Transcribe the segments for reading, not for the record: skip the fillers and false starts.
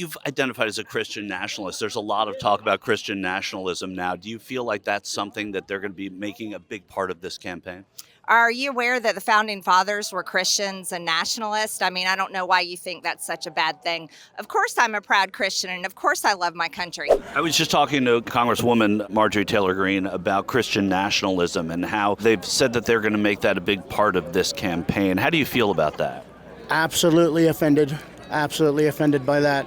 You've identified as a Christian nationalist. There's a lot of talk about Christian nationalism now. Do you feel like that's something that they're going to be making a big part of this campaign? Are you aware that the founding fathers were Christians and nationalists? I mean, I don't know why you think that's such a bad thing. Of course, I'm a proud Christian, and of course, I love my country. I was just talking to Congresswoman Marjorie Taylor Greene about Christian nationalism and how they've said that they're going to make that a big part of this campaign. How do you feel about that? Absolutely offended. Absolutely offended by that.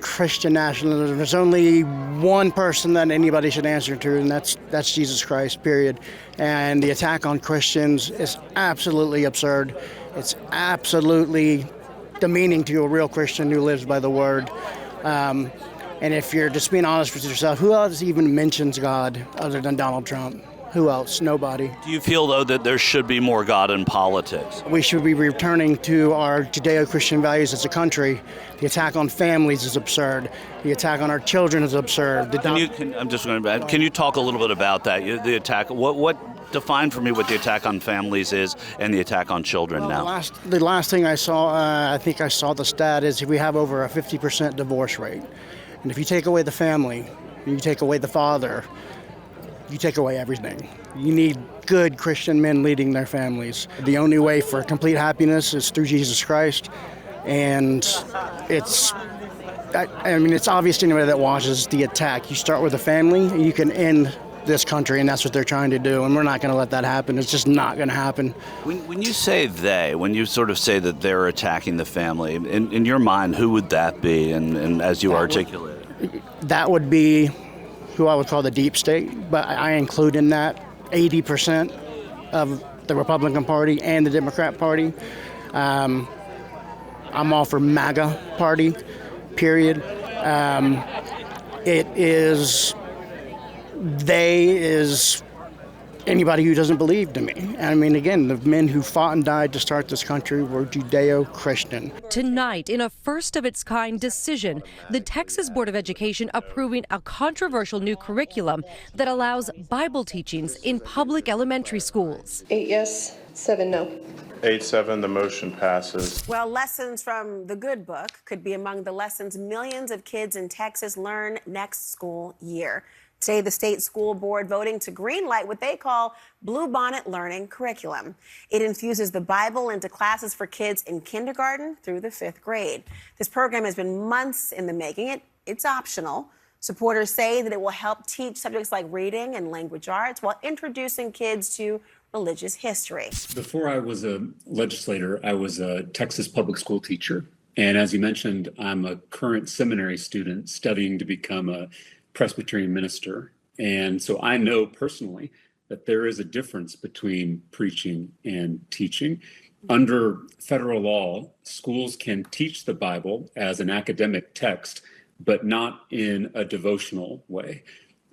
Christian nationalism. There's only one person that anybody should answer to, and that's Jesus Christ, period. And the attack on Christians is absolutely absurd. It's absolutely demeaning to a real Christian who lives by the word. And if you're just being honest with yourself, who else even mentions God other than Donald Trump? Who else? Nobody. Do you feel, though, that there should be more God in politics? We should be returning to our Judeo-Christian values as a country. The attack on families is absurd. The attack on our children is absurd. Can you talk a little bit about that? The attack. What define for me what the attack on families is and the attack on children now? The last thing I saw, I think I saw the stat, is we have over a 50% divorce rate. And if you take away the family, and you take away the father, you take away everything. You need good Christian men leading their families. The only way for complete happiness is through Jesus Christ. And it's obvious to anybody that watches the attack. You start with a family, and you can end this country, and that's what they're trying to do. And we're not going to let that happen. It's just not going to happen. When you say they, when you sort of say that they're attacking the family, in your mind, who would that be? And as you articulate it? That would be who I would call the deep state, but I include in that 80% of the Republican Party and the Democrat Party. I'm all for MAGA Party, period. They is anybody who doesn't believe to me. I mean, again, the men who fought and died to start this country were Judeo-Christian. Tonight, in a first-of-its-kind decision, the Texas Board of Education approving a controversial new curriculum that allows Bible teachings in public elementary schools. 8 yes, 7 no. 8-7, the motion passes. Well, lessons from the good book could be among the lessons millions of kids in Texas learn next school year. Today, the state school board voting to greenlight what they call Bluebonnet Learning Curriculum. It infuses the Bible into classes for kids in kindergarten through the 5th grade. This program has been months in the making. It's optional. Supporters say that it will help teach subjects like reading and language arts while introducing kids to religious history. Before I was a legislator, I was a Texas public school teacher. And as you mentioned, I'm a current seminary student studying to become a Presbyterian minister. And so I know personally that there is a difference between preaching and teaching. Under federal law, schools can teach the Bible as an academic text, but not in a devotional way.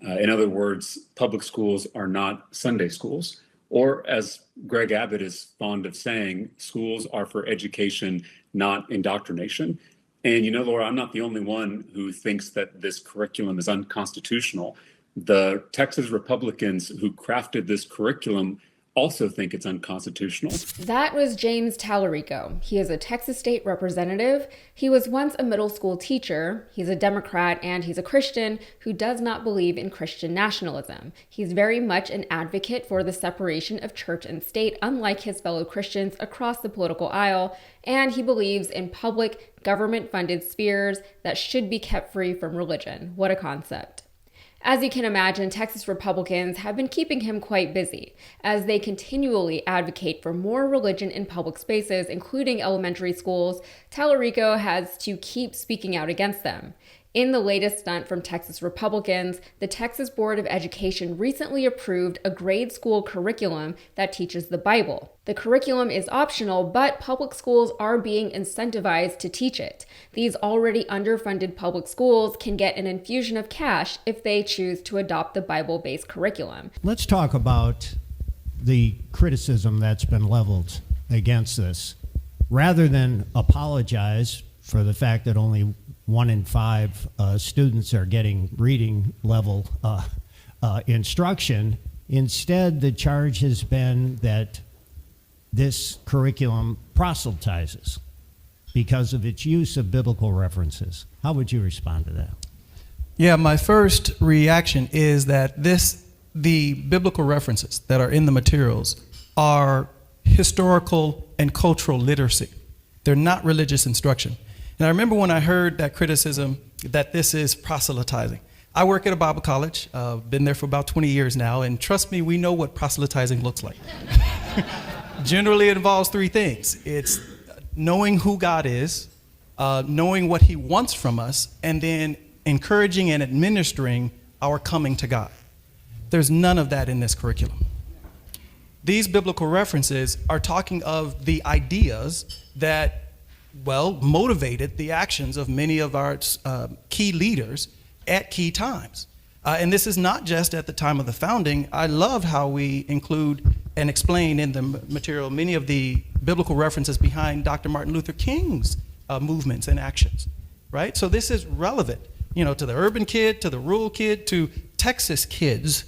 In other words, public schools are not Sunday schools. Or as Greg Abbott is fond of saying, schools are for education, not indoctrination. And you know, Laura, I'm not the only one who thinks that this curriculum is unconstitutional. The Texas Republicans who crafted this curriculum also think it's unconstitutional. That was James Tallarico. He is a Texas state representative. He was once a middle school teacher. He's a Democrat and he's a Christian who does not believe in Christian nationalism. He's very much an advocate for the separation of church and state, unlike his fellow Christians across the political aisle. And he believes in public, government-funded spheres that should be kept free from religion. What a concept. As you can imagine, Texas Republicans have been keeping him quite busy as they continually advocate for more religion in public spaces, including elementary schools. Tallarico has to keep speaking out against them. In the latest stunt from Texas Republicans, the Texas Board of Education recently approved a grade school curriculum that teaches the Bible. The curriculum is optional, but public schools are being incentivized to teach it. These already underfunded public schools can get an infusion of cash if they choose to adopt the Bible-based curriculum. Let's talk about the criticism that's been leveled against this. Rather than apologize for the fact that only 1 in 5 students are getting reading level instruction. Instead, the charge has been that this curriculum proselytizes because of its use of biblical references. How would you respond to that? Yeah, my first reaction is that the biblical references that are in the materials are historical and cultural literacy. They're not religious instruction. And I remember when I heard that criticism that this is proselytizing. I work at a Bible college, been there for about 20 years now, and trust me, we know what proselytizing looks like. Generally, it involves three things. It's knowing who God is, knowing what he wants from us, and then encouraging and administering our coming to God. There's none of that in this curriculum. These biblical references are talking of the ideas that, well, motivated the actions of many of our key leaders at key times. And this is not just at the time of the founding. I love how we include and explain in the material many of the biblical references behind Dr. Martin Luther King's movements and actions, right? So this is relevant, to the urban kid, to the rural kid, to Texas kids,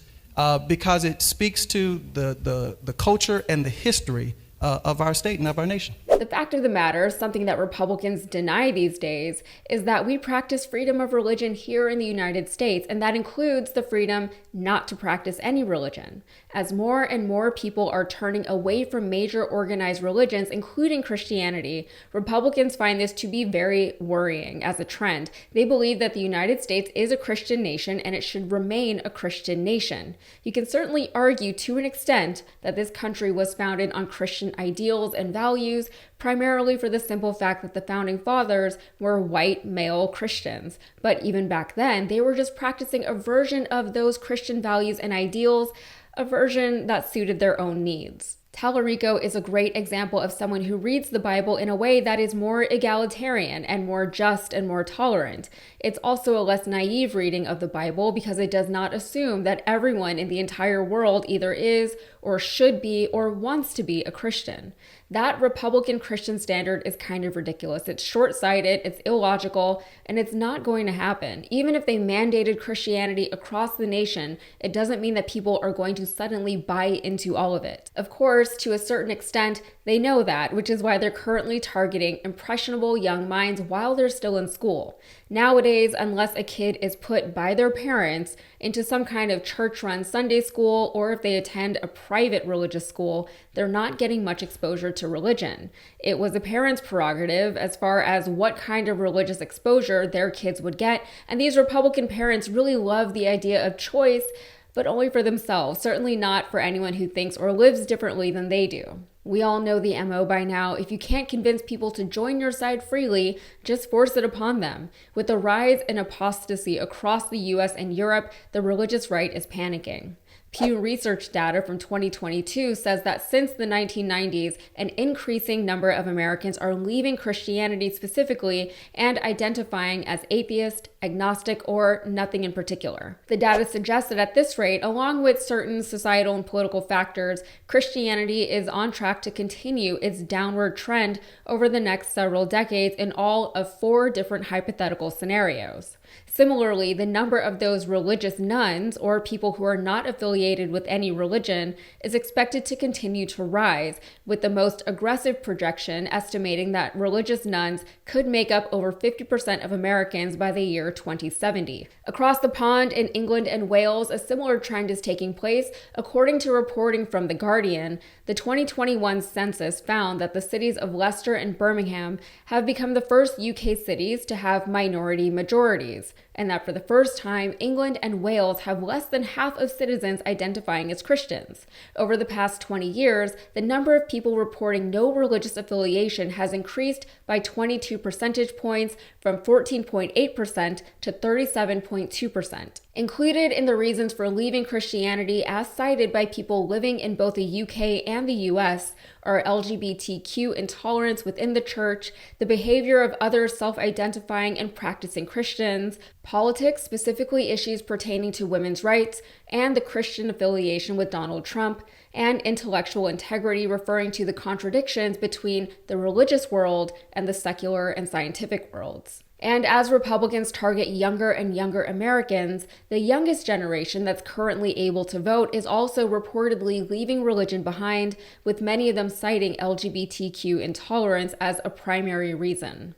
because it speaks to the culture and the history of our state and of our nation. The fact of the matter, something that Republicans deny these days, is that we practice freedom of religion here in the United States, and that includes the freedom not to practice any religion. As more and more people are turning away from major organized religions, including Christianity, Republicans find this to be very worrying as a trend. They believe that the United States is a Christian nation and it should remain a Christian nation. You can certainly argue to an extent that this country was founded on Christian ideals and values, primarily for the simple fact that the founding fathers were white male Christians. But even back then, they were just practicing a version of those Christian values and ideals, a version that suited their own needs. Tallarico is a great example of someone who reads the Bible in a way that is more egalitarian and more just and more tolerant. It's also a less naive reading of the Bible because it does not assume that everyone in the entire world either is or should be or wants to be a Christian. That Republican Christian standard is kind of ridiculous. It's short-sighted, it's illogical, and it's not going to happen. Even if they mandated Christianity across the nation, it doesn't mean that people are going to suddenly buy into all of it. Of course, to a certain extent, they know that, which is why they're currently targeting impressionable young minds while they're still in school. Nowadays, unless a kid is put by their parents into some kind of church-run Sunday school, or if they attend a private religious school, they're not getting much exposure to religion. It was a parent's prerogative as far as what kind of religious exposure their kids would get, and these Republican parents really love the idea of choice, but only for themselves, certainly not for anyone who thinks or lives differently than they do. We all know the MO by now. If you can't convince people to join your side freely, just force it upon them. With the rise in apostasy across the US and Europe, the religious right is panicking. Pew Research data from 2022 says that since the 1990s, an increasing number of Americans are leaving Christianity specifically and identifying as atheist, agnostic, or nothing in particular. The data suggests that at this rate, along with certain societal and political factors, Christianity is on track to continue its downward trend over the next several decades in all of 4 different hypothetical scenarios. Similarly, the number of those religious nuns, or people who are not affiliated with any religion, is expected to continue to rise, with the most aggressive projection estimating that religious nuns could make up over 50% of Americans by the year 2070. Across the pond in England and Wales, a similar trend is taking place. According to reporting from The Guardian, the 2021 census found that the cities of Leicester and Birmingham have become the first UK cities to have minority majorities, and that for the first time, England and Wales have less than half of citizens identifying as Christians. Over the past 20 years, the number of people reporting no religious affiliation has increased by 22 percentage points from 14.8% to 37.2%. Included in the reasons for leaving Christianity, as cited by people living in both the UK and the US, are LGBTQ intolerance within the church, the behavior of other self-identifying and practicing Christians, politics, specifically issues pertaining to women's rights, and the Christian affiliation with Donald Trump, and intellectual integrity, referring to the contradictions between the religious world and the secular and scientific worlds. And as Republicans target younger and younger Americans, the youngest generation that's currently able to vote is also reportedly leaving religion behind, with many of them citing LGBTQ intolerance as a primary reason.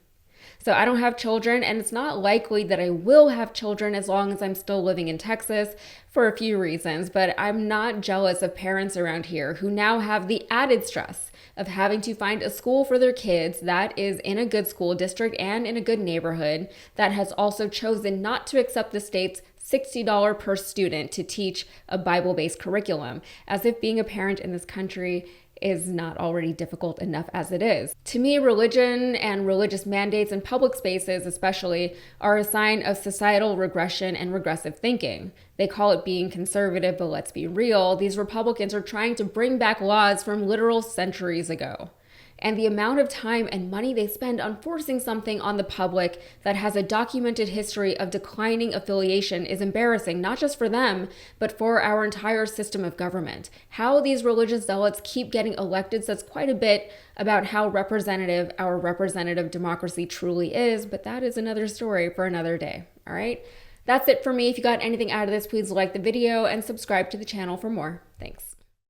So I don't have children, and it's not likely that I will have children as long as I'm still living in Texas for a few reasons, but I'm not jealous of parents around here who now have the added stress of having to find a school for their kids that is in a good school district and in a good neighborhood that has also chosen not to accept the state's $60 per student to teach a Bible-based curriculum, as if being a parent in this country is not already difficult enough as it is. To me, religion and religious mandates in public spaces especially are a sign of societal regression and regressive thinking. They call it being conservative, but let's be real, these Republicans are trying to bring back laws from literal centuries ago. And the amount of time and money they spend on forcing something on the public that has a documented history of declining affiliation is embarrassing, not just for them, but for our entire system of government. How these religious zealots keep getting elected says quite a bit about how representative our representative democracy truly is, but that is another story for another day, all right? That's it for me. If you got anything out of this, please like the video and subscribe to the channel for more. Thanks.